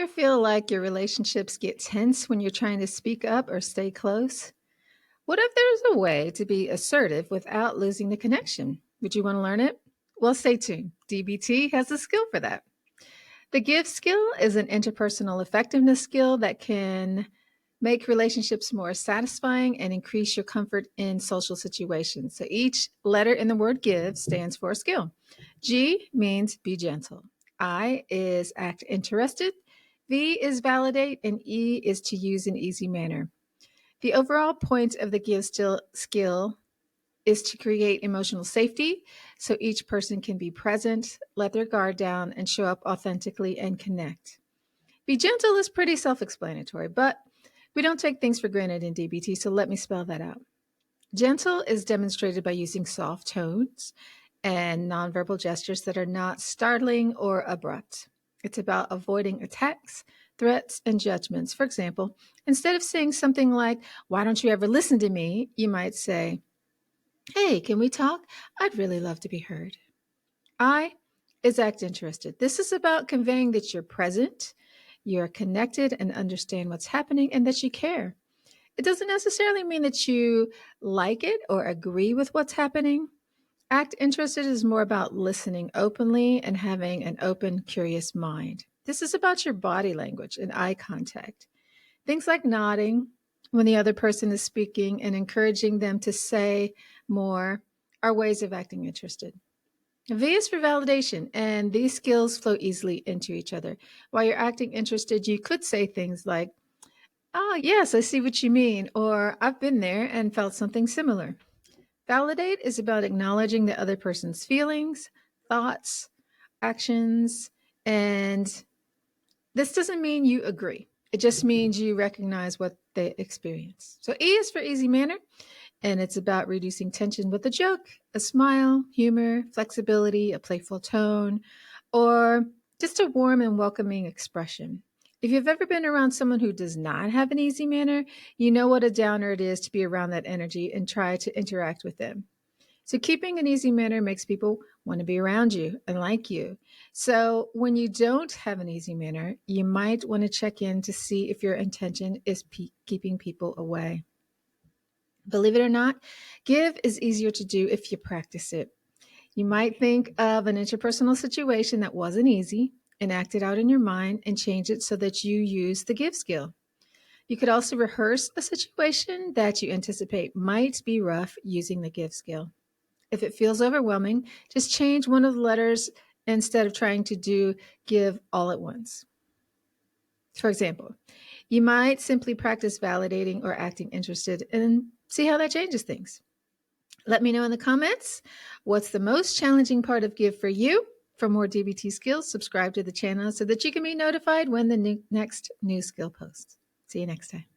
ever feel like your relationships get tense when you're trying to speak up or stay close? What if there's a way to be assertive without losing the connection? Would you want to learn it? Well, stay tuned. DBT has a skill for that. The give skill is an interpersonal effectiveness skill that can make relationships more satisfying and increase your comfort in social situations. So each letter in the word give stands for a skill. G means be gentle. I is act interested. V is validate. And E is to use in easy manner. The overall point of the give still skill is to create emotional safety so each person can be present, let their guard down, and show up authentically and connect. Be gentle is pretty self explanatory, but we don't take things for granted in DBT, so let me spell that out. Gentle is demonstrated by using soft tones and nonverbal gestures that are not startling or abrupt. It's about avoiding attacks, threats, and judgments. For example, instead of saying something like, "Why don't you ever listen to me?" you might say, "Hey, can we talk? I'd really love to be heard." I is act interested. This is about conveying that you're present, you're connected, and understand what's happening, and that you care. It doesn't necessarily mean that you like it or agree with what's happening. Act interested is more about listening openly and having an open, curious mind. This is about your body language and eye contact. Things like nodding when the other person is speaking and encouraging them to say more are ways of acting interested. V is for validation, and these skills flow easily into each other. While you're acting interested, you could say things like, "Oh, yes, I see what you mean," or "I've been there and felt something similar." Validate is about acknowledging the other person's feelings, thoughts, actions, and this doesn't mean you agree. It just means you recognize what they experience. So E is for easy manner, and it's about reducing tension with a joke, a smile, humor, flexibility, a playful tone, or just a warm and welcoming expression. If you've ever been around someone who does not have an easy manner, you know what a downer it is to be around that energy and try to interact with them. So keeping an easy manner makes people want to be around you and like you. So when you don't have an easy manner, you might want to check in to see if your intention is keeping people away. Believe it or not, give is easier to do if you practice it. You might think of an interpersonal situation that wasn't easy and act it out in your mind and change it so that you use the give skill. You could also rehearse a situation that you anticipate might be rough using the give skill. If it feels overwhelming, just change one of the letters instead of trying to do give all at once. For example, you might simply practice validating or acting interested and see how that changes things. Let me know in the comments what's the most challenging part of give for you. For more DBT skills, subscribe to the channel so that you can be notified when the next new skill posts. See you next time.